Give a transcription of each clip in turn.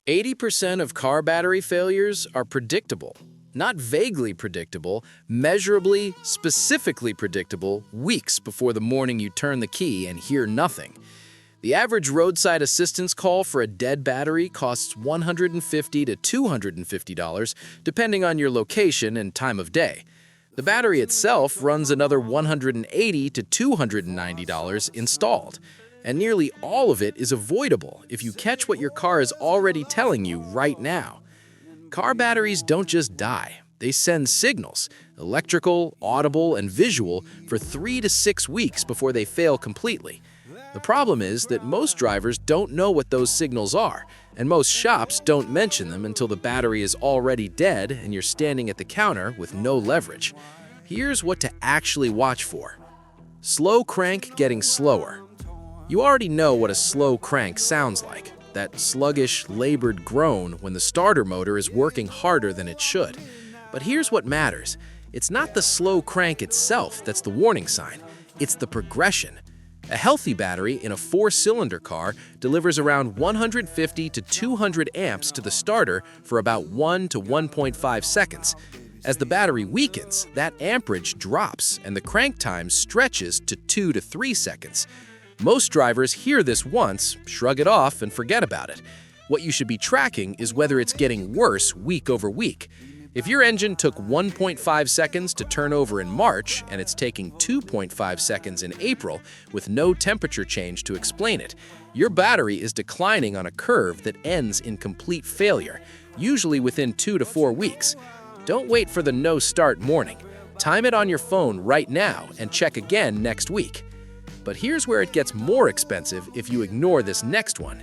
80% of car battery failures are predictable. Not vaguely predictable, measurably, specifically predictable weeks before the morning you turn the key and hear nothing. The average roadside assistance call for a dead battery costs $150 to $250, depending on your location and time of day. The battery itself runs another $180 to $290 installed. And nearly all of it is avoidable if you catch what your car is already telling you right now. Car batteries don't just die. They send signals, electrical, audible, and visual, for 3 to 6 weeks before they fail completely. The problem is that most drivers don't know what those signals are, and most shops don't mention them until the battery is already dead and you're standing at the counter with no leverage. Here's what to actually watch for. Slow crank getting slower. You already know what a slow crank sounds like, that sluggish, labored groan when the starter motor is working harder than it should. But here's what matters. It's not the slow crank itself that's the warning sign, it's the progression. A healthy battery in a 4-cylinder car delivers around 150 to 200 amps to the starter for about 1 to 1.5 seconds. As the battery weakens, that amperage drops and the crank time stretches to 2 to 3 seconds. Most drivers hear this once, shrug it off, and forget about it. What you should be tracking is whether it's getting worse week over week. If your engine took 1.5 seconds to turn over in March and it's taking 2.5 seconds in April with no temperature change to explain it, your battery is declining on a curve that ends in complete failure, usually within 2 to 4 weeks. Don't wait for the no-start morning. Time it on your phone right now and check again next week. But here's where it gets more expensive if you ignore this next one.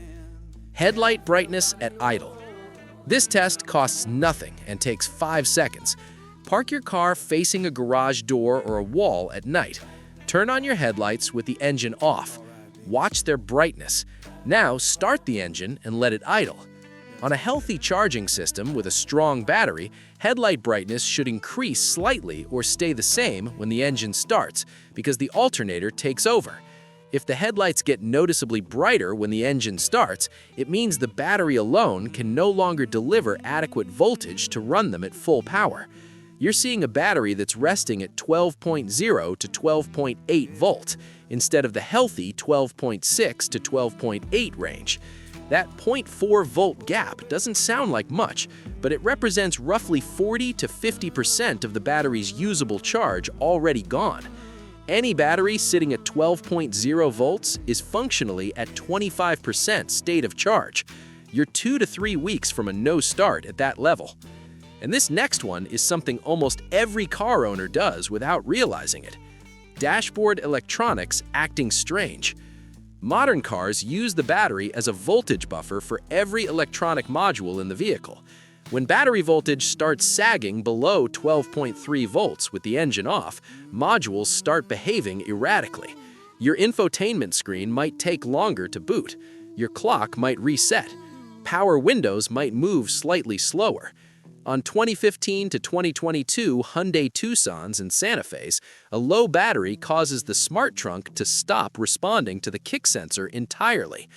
Headlight brightness at idle. This test costs nothing and takes 5 seconds. Park your car facing a garage door or a wall at night. Turn on your headlights with the engine off. Watch their brightness. Now start the engine and let it idle. On a healthy charging system with a strong battery, headlight brightness should increase slightly or stay the same when the engine starts because the alternator takes over. If the headlights get noticeably brighter when the engine starts, it means the battery alone can no longer deliver adequate voltage to run them at full power. You're seeing a battery that's resting at 12.0 to 12.8 volts instead of the healthy 12.6 to 12.8 range. That 0.4 volt gap doesn't sound like much, but it represents roughly 40 to 50% of the battery's usable charge already gone. Any battery sitting at 12.0 volts is functionally at 25% state of charge. You're 2 to 3 weeks from a no start at that level. And this next one is something almost every car owner does without realizing it. Dashboard electronics acting strange. Modern cars use the battery as a voltage buffer for every electronic module in the vehicle. When battery voltage starts sagging below 12.3 volts with the engine off, modules start behaving erratically. Your infotainment screen might take longer to boot. Your clock might reset. Power windows might move slightly slower. On 2015 to 2022 Hyundai Tucsons and Santa Fe's, a low battery causes the smart trunk to stop responding to the kick sensor entirely.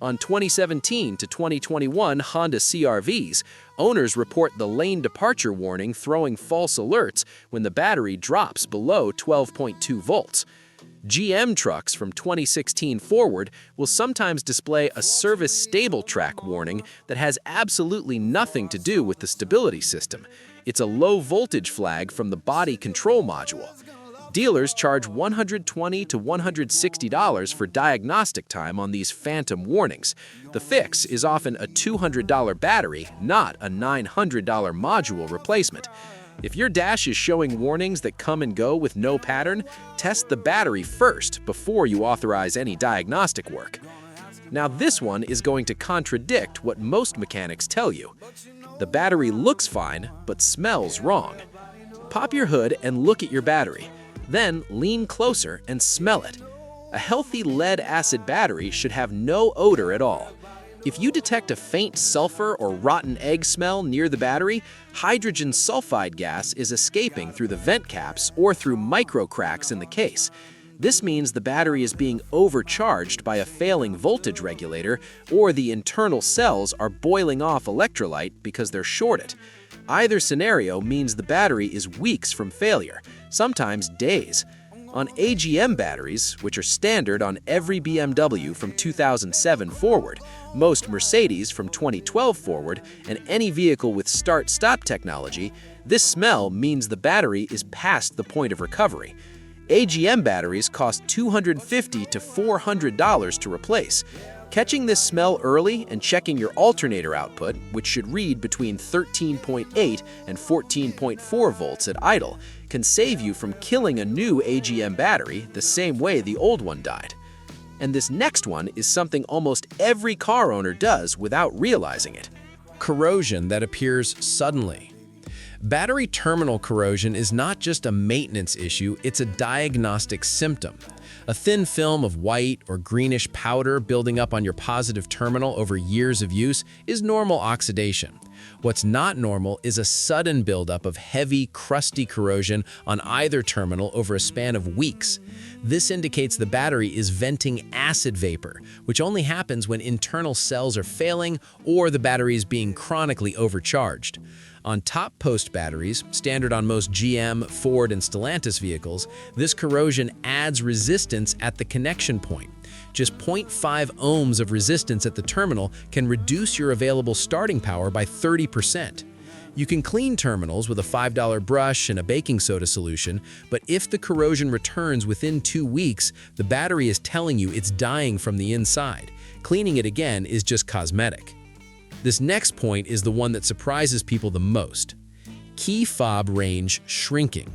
On 2017 to 2021 Honda CR-Vs, owners report the lane departure warning throwing false alerts when the battery drops below 12.2 volts. GM trucks from 2016 forward will sometimes display a service stable track warning that has absolutely nothing to do with the stability system. It's a low voltage flag from the body control module. Dealers charge $120 to $160 for diagnostic time on these phantom warnings. The fix is often a $200 battery, not a $900 module replacement. If your dash is showing warnings that come and go with no pattern, test the battery first before you authorize any diagnostic work. Now this one is going to contradict what most mechanics tell you. The battery looks fine, but smells wrong. Pop your hood and look at your battery. Then lean closer and smell it. A healthy lead-acid battery should have no odor at all. If you detect a faint sulfur or rotten egg smell near the battery, hydrogen sulfide gas is escaping through the vent caps or through micro cracks in the case. This means the battery is being overcharged by a failing voltage regulator, or the internal cells are boiling off electrolyte because they're shorted. Either scenario means the battery is weeks from failure, sometimes days. On AGM batteries, which are standard on every BMW from 2007 forward, most Mercedes from 2012 forward, and any vehicle with start-stop technology, this smell means the battery is past the point of recovery. AGM batteries cost $250 to $400 to replace. Catching this smell early and checking your alternator output, which should read between 13.8 and 14.4 volts at idle, can save you from killing a new AGM battery the same way the old one died. And this next one is something almost every car owner does without realizing it. Corrosion that appears suddenly. Battery terminal corrosion is not just a maintenance issue, it's a diagnostic symptom. A thin film of white or greenish powder building up on your positive terminal over years of use is normal oxidation. What's not normal is a sudden buildup of heavy, crusty corrosion on either terminal over a span of weeks. This indicates the battery is venting acid vapor, which only happens when internal cells are failing or the battery is being chronically overcharged. On top post batteries, standard on most GM, Ford, and Stellantis vehicles, this corrosion adds resistance at the connection point. Just 0.5 ohms of resistance at the terminal can reduce your available starting power by 30%. You can clean terminals with a $5 brush and a baking soda solution, but if the corrosion returns within 2 weeks, the battery is telling you it's dying from the inside. Cleaning it again is just cosmetic. This next point is the one that surprises people the most. Key fob range shrinking.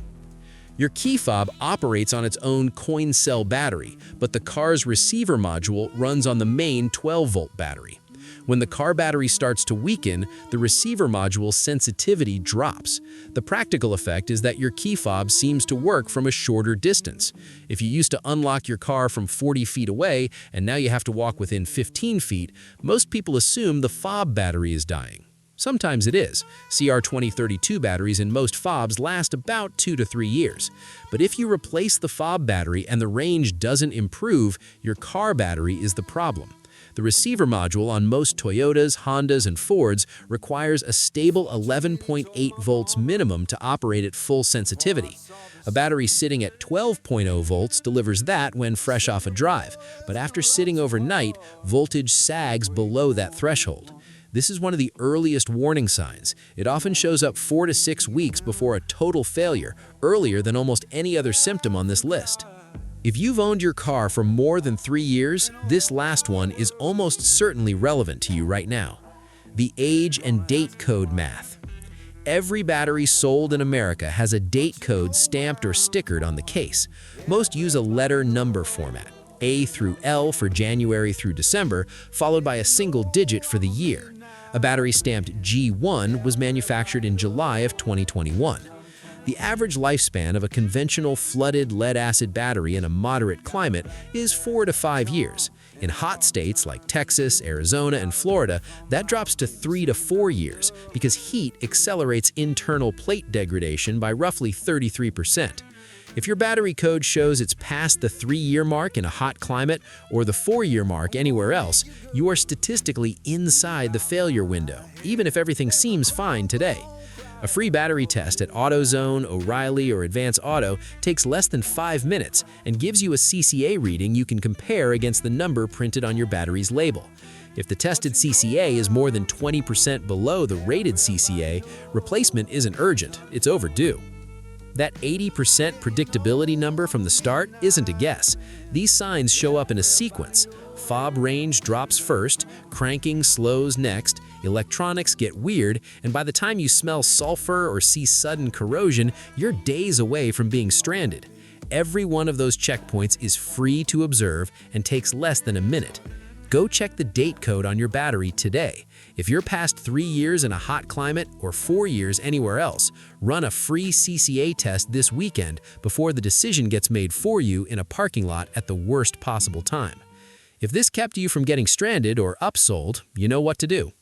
Your key fob operates on its own coin cell battery, but the car's receiver module runs on the main 12-volt battery. When the car battery starts to weaken, the receiver module's sensitivity drops. The practical effect is that your key fob seems to work from a shorter distance. If you used to unlock your car from 40 feet away and now you have to walk within 15 feet, most people assume the fob battery is dying. Sometimes it is. CR2032 batteries in most fobs last about 2 to 3 years. But if you replace the fob battery and the range doesn't improve, your car battery is the problem. The receiver module on most Toyotas, Hondas, and Fords requires a stable 11.8 volts minimum to operate at full sensitivity. A battery sitting at 12.0 volts delivers that when fresh off a drive, but after sitting overnight, voltage sags below that threshold. This is one of the earliest warning signs. It often shows up 4 to 6 weeks before a total failure, earlier than almost any other symptom on this list. If you've owned your car for more than 3 years, this last one is almost certainly relevant to you right now. The age and date code math. Every battery sold in America has a date code stamped or stickered on the case. Most use a letter-number format, A through L for January through December, followed by a single digit for the year. A battery stamped G1 was manufactured in July of 2021. The average lifespan of a conventional flooded lead-acid battery in a moderate climate is 4 to 5 years. In hot states like Texas, Arizona, and Florida, that drops to 3 to 4 years because heat accelerates internal plate degradation by roughly 33%. If your battery code shows it's past the 3-year mark in a hot climate or the 4-year mark anywhere else, you are statistically inside the failure window, even if everything seems fine today. A free battery test at AutoZone, O'Reilly, or Advance Auto takes less than 5 minutes and gives you a CCA reading you can compare against the number printed on your battery's label. If the tested CCA is more than 20% below the rated CCA, replacement isn't urgent, it's overdue. That 80% predictability number from the start isn't a guess. These signs show up in a sequence. Fob range drops first, cranking slows next, electronics get weird, and by the time you smell sulfur or see sudden corrosion, you're days away from being stranded. Every one of those checkpoints is free to observe and takes less than a minute. Go check the date code on your battery today. If you're past 3 years in a hot climate or 4 years anywhere else, run a free CCA test this weekend before the decision gets made for you in a parking lot at the worst possible time. If this kept you from getting stranded or upsold, you know what to do.